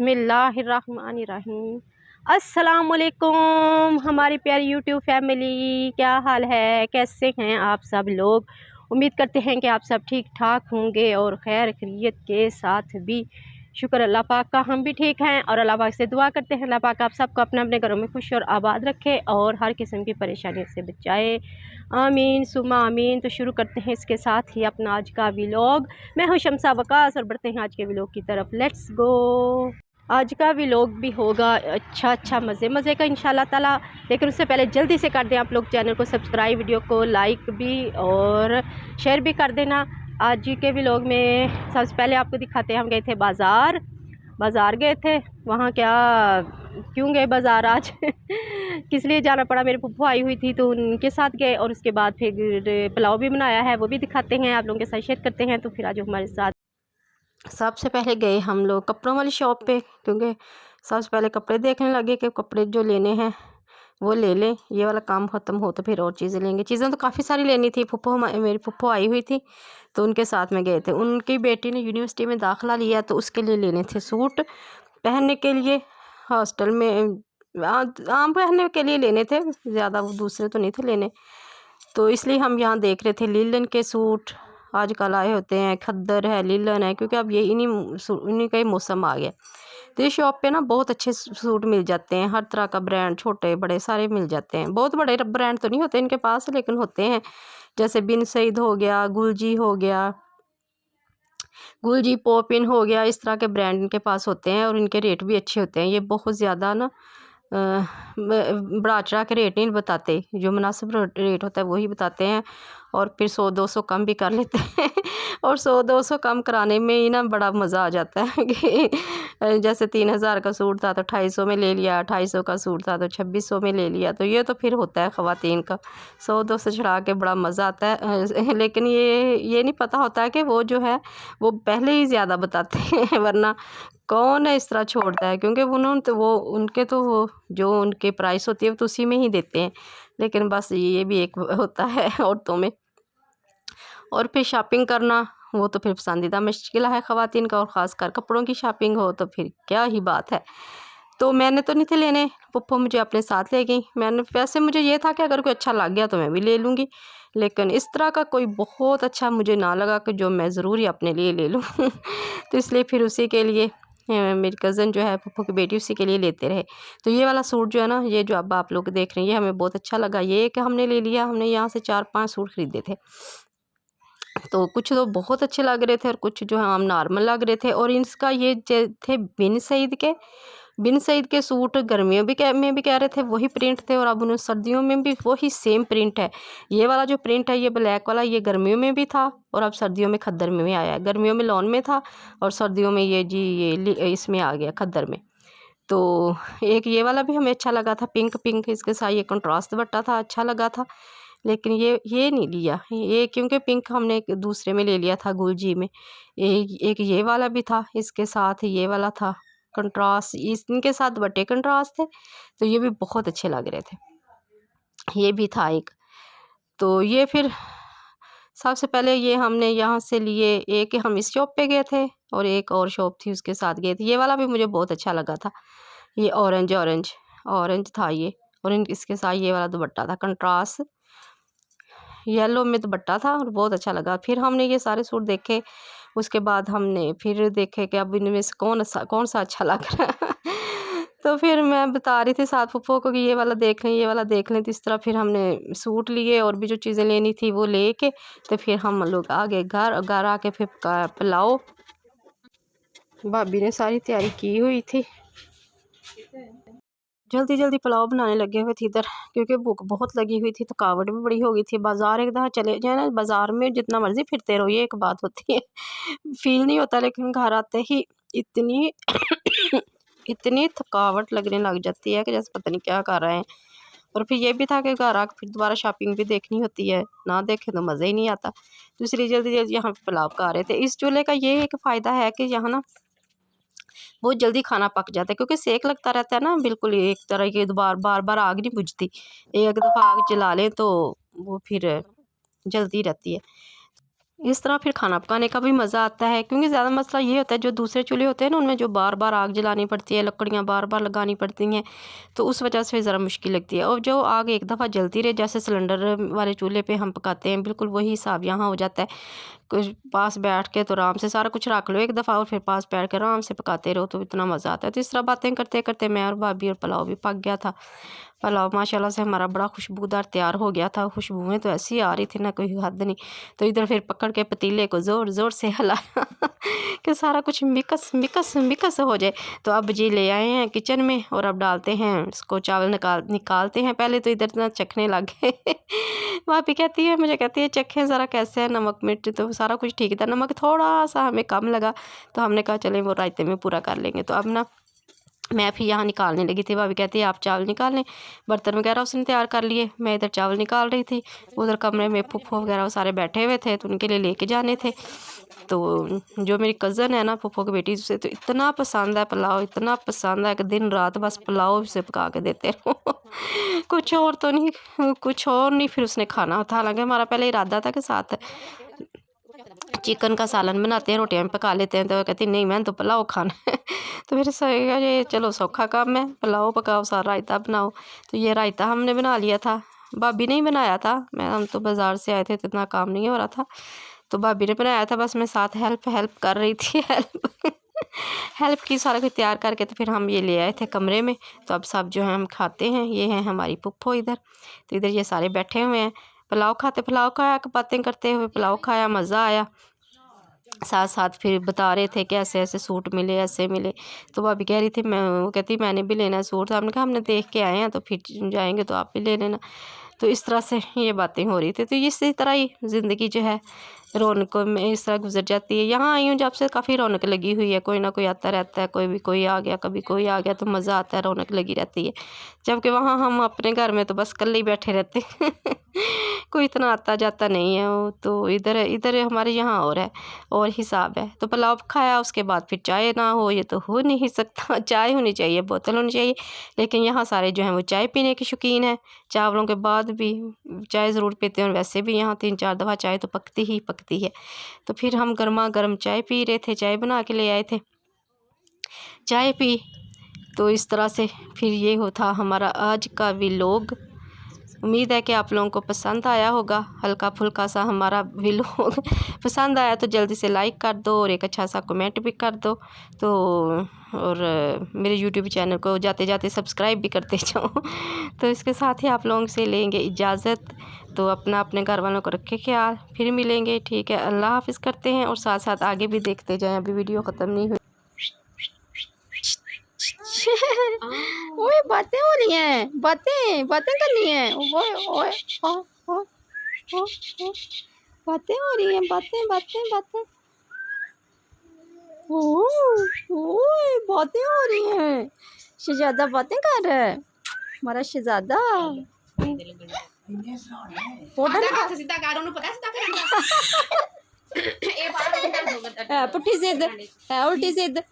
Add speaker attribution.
Speaker 1: बिस्मिल्लाहिर्रहमानिर्रहीम। अस्सलामुअलैकुम हमारी प्यारी यूट्यूब फैमिली, क्या हाल है, कैसे हैं आप सब लोग। उम्मीद करते हैं कि आप सब ठीक ठाक होंगे और खैर खैरियत के साथ भी। शुक्र अल्लाह पाक का, हम भी ठीक हैं और अल्लाह पाक से दुआ करते हैं अल्लाह पाक आप सबको अपने अपने घरों में खुश और आबाद रखे और हर किस्म की परेशानियों से बचाए। आमीन सुमा आमीन। तो शुरू करते हैं इसके साथ ही अपना आज का व्लॉग। मैं हूं शम्सा वकास और बढ़ते हैं आज के व्लॉग की तरफ। Let's go. आज का व्लॉग भी होगा अच्छा मज़े का इंशाल्लाह ताला। लेकिन उससे पहले जल्दी से कर दें आप लोग चैनल को सब्सक्राइब, वीडियो को लाइक भी और शेयर भी कर देना। आज के व्लॉग में सबसे पहले आपको दिखाते हैं, हम गए थे बाज़ार गए थे। वहाँ क्या क्यों गए बाज़ार आज किस लिए जाना पड़ा, मेरी फूफू आई हुई थी तो उनके साथ गए और उसके बाद फिर पुलाव भी बनाया है, वो भी दिखाते हैं आप लोगों के साथ शेयर करते हैं। तो फिर आज हमारे साथ सबसे पहले गए हम लोग कपड़ों वाली शॉप पे, क्योंकि सबसे पहले कपड़े देखने लगे कि कपड़े जो लेने हैं वो ले लें, ये वाला काम ख़त्म हो तो फिर और चीज़ें लेंगे। चीज़ें तो काफ़ी सारी लेनी थी, मेरी फूफो आई हुई थी तो उनके साथ में गए थे। उनकी बेटी ने यूनिवर्सिटी में दाखिला लिया तो उसके लिए लेने थे सूट पहनने के लिए, हॉस्टल में आम पहनने के लिए लेने थे, ज़्यादा वो दूसरे तो नहीं थे लेने। तो इसलिए हम यहाँ देख रहे थे लिलन के सूट आजकल आए होते हैं, खद्दर है, लिलन है, क्योंकि अब ये इन्हीं का ही मौसम आ गया। तो इस शॉप पे ना बहुत अच्छे सूट मिल जाते हैं, हर तरह का ब्रांड, छोटे बड़े सारे मिल जाते हैं। बहुत बड़े ब्रांड तो नहीं होते इनके पास, लेकिन होते हैं, जैसे बिन सईद हो गया, गुलजी हो गया, गुलजी पॉपिन हो गया, इस तरह के ब्रांड इनके पास होते हैं और इनके रेट भी अच्छे होते हैं। ये बहुत ज़्यादा ना बढ़ा चढ़ा के रेट नहीं बताते, जो मुनासिब रेट होता है वही बताते हैं और फिर 100-200 कम भी कर लेते हैं और 100-200 कम कराने में ही ना बड़ा मज़ा आ जाता है कि जैसे 3000 का सूट था तो 250 में ले लिया, 250 का सूट था तो 2600 में ले लिया। तो ये तो फिर होता है ख़वातीन का, 100-200 चढ़ा के बड़ा मज़ा आता है। लेकिन ये नहीं पता होता है कि वो जो है वो पहले ही ज़्यादा बताते हैं, वरना कौन है इस तरह छोड़ता है, क्योंकि उन्होंने तो वो उनके तो वो जो उनके प्राइस होती है वो तो उसी में ही देते हैं। लेकिन बस ये भी एक होता है औरतों में। और फिर शॉपिंग करना वो तो फिर पसंदीदा मुश्किल है ख़वातीन का, और ख़ासकर कपड़ों की शॉपिंग हो तो फिर क्या ही बात है। तो मैंने तो नहीं थे लेने, पप्पू मुझे अपने साथ ले गई। मैंने वैसे मुझे ये था कि अगर कोई अच्छा लग गया तो मैं भी ले लूँगी, लेकिन इस तरह का कोई बहुत अच्छा मुझे ना लगा कि जो मैं ज़रूरी अपने लिए ले लूँ तो इसलिए फिर उसी के लिए मेरी कज़न जो है पप्पू की बेटी, उसी के लिए लेते रहे। तो ये वाला सूट जो है ना, ये जो अब आप लोग देख रहे हैं, ये हमें बहुत अच्छा लगा। ये कि हमने ले लिया, हमने यहाँ से 4-5 सूट ख़रीदे थे। तो कुछ तो बहुत अच्छे लग रहे थे और कुछ जो है आम नॉर्मल लग रहे थे। और इसका ये थे बिन सईद के सूट, गर्मियों में भी कह रहे थे वही प्रिंट थे, और अब उन्हें सर्दियों में भी वही सेम प्रिंट है। ये वाला जो प्रिंट है, ये ब्लैक वाला, ये गर्मियों में भी था और अब सर्दियों में खद्दर में भी आया है। गर्मियों में लॉन में था और सर्दियों में ये इसमें आ गया खद्दर में। तो एक ये वाला भी हमें अच्छा लगा था, पिंक इसके साथ ये कंट्रास्ट दुपट्टा था, अच्छा लगा था। लेकिन ये नहीं लिया ये, क्योंकि पिंक हमने एक दूसरे में ले लिया था, गुलजी में। एक ये वाला भी था, इसके साथ ये वाला था कंट्रास्ट, इनके साथ दुपट्टे कंट्रास्ट थे, तो ये भी बहुत अच्छे लग रहे थे। ये भी था एक। तो ये फिर सबसे पहले ये हमने यहाँ से लिए, एक हम इस शॉप पे गए थे और एक और शॉप थी उसके साथ गए थे। ये वाला भी मुझे बहुत अच्छा लगा था, ये ऑरेंज था ये, और इसके साथ ये वाला दुपट्टा था कंट्रास्ट, येलो में दुपट्टा था और बहुत अच्छा लगा। फिर हमने ये सारे सूट देखे, उसके बाद हमने फिर देखे कि अब इनमें से कौन सा अच्छा लग रहा है तो फिर मैं बता रही थी साथ फूफो को कि ये वाला देख लें, ये वाला देख लें। तो इस तरह फिर हमने सूट लिए और भी जो चीज़ें लेनी थी वो ले के तो फिर हम लोग आ गए घर आके फिर पुलाव, भाभी ने सारी तैयारी की हुई थी, जल्दी पुलाव बनाने लगे हुए थे इधर, क्योंकि भूख बहुत लगी हुई थी, थकावट भी बड़ी हो गई थी। बाज़ार एक दफ़ा चले जाए ना, बाज़ार में जितना मर्ज़ी फिरते रहो ये एक बात होती है फील नहीं होता, लेकिन घर आते ही इतनी इतनी थकावट लगने लग जाती है कि जैसे पता नहीं क्या कर रहे हैं। और फिर ये भी था कि घर आकर फिर दोबारा शॉपिंग भी देखनी होती है, ना देखें तो मज़ा ही नहीं आता। तो इसलिए जल्दी यहाँ पुलाव खा रहे थे। इस चूल्हे का ये एक फ़ायदा है कि यहाँ ना बहुत जल्दी खाना पक जाता है, क्योंकि सेक लगता रहता है ना, बिल्कुल एक तरह की बार आग नहीं बुझती। एक दफ़ा आग जला लें तो वो फिर जलती रहती है। इस तरह फिर खाना पकाने का भी मज़ा आता है, क्योंकि ज़्यादा मसला ये होता है जो दूसरे चूल्हे होते हैं ना, उनमें जो बार बार आग जलानी पड़ती है, लकड़ियाँ बार बार लगानी पड़ती हैं, तो उस वजह से ज़रा मुश्किल लगती है। और जो आग एक दफ़ा जलती रहे, जैसे सिलेंडर वाले चूल्हे पे हम पकाते हैं, बिल्कुल वही हिसाब यहाँ हो जाता है। कुछ पास बैठ के तो आराम से सारा कुछ रख लो एक दफ़ा, और फिर पास बैठ के आराम से पकाते रहो, तो इतना मज़ा आता है। तो इस तरह बातें करते करते मैं और भाभी, और पुलाव भी पक गया था। पुलाव माशाल्लाह से हमारा बड़ा खुशबूदार तैयार हो गया था। खुशबुएं तो ऐसी आ रही थी ना, कोई हद नहीं। तो इधर फिर पकड़ के पतीले को ज़ोर ज़ोर से हिलाया कि सारा कुछ मिक्स मिक्स मिक्स हो जाए। तो अब जी ले आए हैं किचन में, और अब डालते हैं इसको, चावल निकालते हैं। पहले तो इधर इतना चखने लग गए भाभी कहती है, मुझे कहती है चखें ज़रा कैसे है नमक मिर्च, तो सारा कुछ ठीक था, नमक थोड़ा सा हमें कम लगा। तो हमने कहा चलें वो रायते में पूरा कर लेंगे। तो अब ना मैं फिर यहाँ निकालने लगी थी। भाभी कहती है आप चावल निकाल लें, बर्तन वगैरह उसने तैयार कर लिए, मैं इधर चावल निकाल रही थी। उधर कमरे में फूफो वगैरह वो सारे बैठे हुए थे, तो उनके लिए लेके जाने थे। तो जो मेरी कज़न है ना, फूफो की बेटी, उसे तो इतना पसंद है पुलाव, इतना पसंद है कि दिन रात बस पुलाव से पका के देते रहो कुछ और तो नहीं, कुछ और नहीं फिर उसने खाना था। हालांकि हमारा पहले इरादा था कि साथ चिकन का सालन बनाते हैं, रोटियां में पका लेते हैं। तो वो कहती नहीं, मैंने तो पुलाव खाना है तो फिर ये चलो सौखा काम है, पुलाव पकाओ, सारा रायता बनाओ। तो ये रायता हमने बना लिया था, भाभी ने ही बनाया था। हम तो बाज़ार से आए थे, तो इतना काम नहीं हो रहा था, तो भाभी ने बनाया था, बस मैं साथ हेल्प कर रही थी हेल्प की, सारा कुछ तैयार करके। तो फिर हम ये ले आए थे कमरे में। तो अब सब जो है हम खाते हैं। ये हैं हमारी पुप्पो इधर, तो इधर ये सारे बैठे हुए हैं, पुलाव खाते, पुलाव खाया, बातें करते हुए पुलाव खाया, मज़ा आया। साथ साथ फिर बता रहे थे कि ऐसे ऐसे सूट मिले, ऐसे मिले। तो भाभी कह रही थी, मैं वो कहती मैंने भी लेना है सूट। तो हमने कहा हमने देख के आए हैं, तो फिर जाएंगे तो आप भी ले लेना। तो इस तरह से ये बातें हो रही थी। तो इसी तरह ही ज़िंदगी जो है रौनकों में इस तरह गुजर जाती है। यहाँ आई हूँ जब से काफ़ी रौनक लगी हुई है, कोई ना कोई आता रहता है, कोई आ गया, कभी कोई आ गया, तो मज़ा आता है, रौनक लगी रहती है। जबकि वहाँ हम अपने घर में तो बस कल्ले ही बैठे रहते कोई इतना आता जाता नहीं है। वो तो इधर इधर हमारे यहाँ और है, और हिसाब है। तो पुलाव खाया, उसके बाद फिर चाय ना हो ये तो हो नहीं सकता चाय होनी चाहिए, बोतल होनी चाहिए। लेकिन यहाँ सारे जो हैं वो चाय पीने के शौकीन हैं, चावलों के बाद भी चाय ज़रूर पीते हैं। और वैसे भी यहाँ 3-4 दफ़ा चाय तो पकती है। तो फिर हम गर्मा गर्म चाय पी रहे थे, चाय बना के ले आए थे, चाय पी। तो इस तरह से फिर ये होता हमारा आज का व्लॉग। उम्मीद है कि आप लोगों को पसंद आया होगा, हल्का फुल्का सा हमारा व्लॉग पसंद आया तो जल्दी से लाइक कर दो, और एक अच्छा सा कमेंट भी कर दो। तो और मेरे यूट्यूब चैनल को जाते जाते सब्सक्राइब भी करते जाओ तो इसके साथ ही आप लोगों से लेंगे इजाज़त। तो अपना अपने घर वालों को रखे ख्याल, फिर मिलेंगे, ठीक है। अल्लाह हाफिज़ करते हैं, और साथ साथ आगे भी देखते जाएं, अभी वीडियो ख़त्म नहीं हुई ओए बातें हो रही हैं, बातें करनी है, ओए ओए ओ ओ ओ ओ बातें हो रही हैं, बातें ओए बातें हो रही हैं। शहजादा बातें कर रहा है, हमारा शहजादा। पुट्ठी जिद है, उल्टी जिद।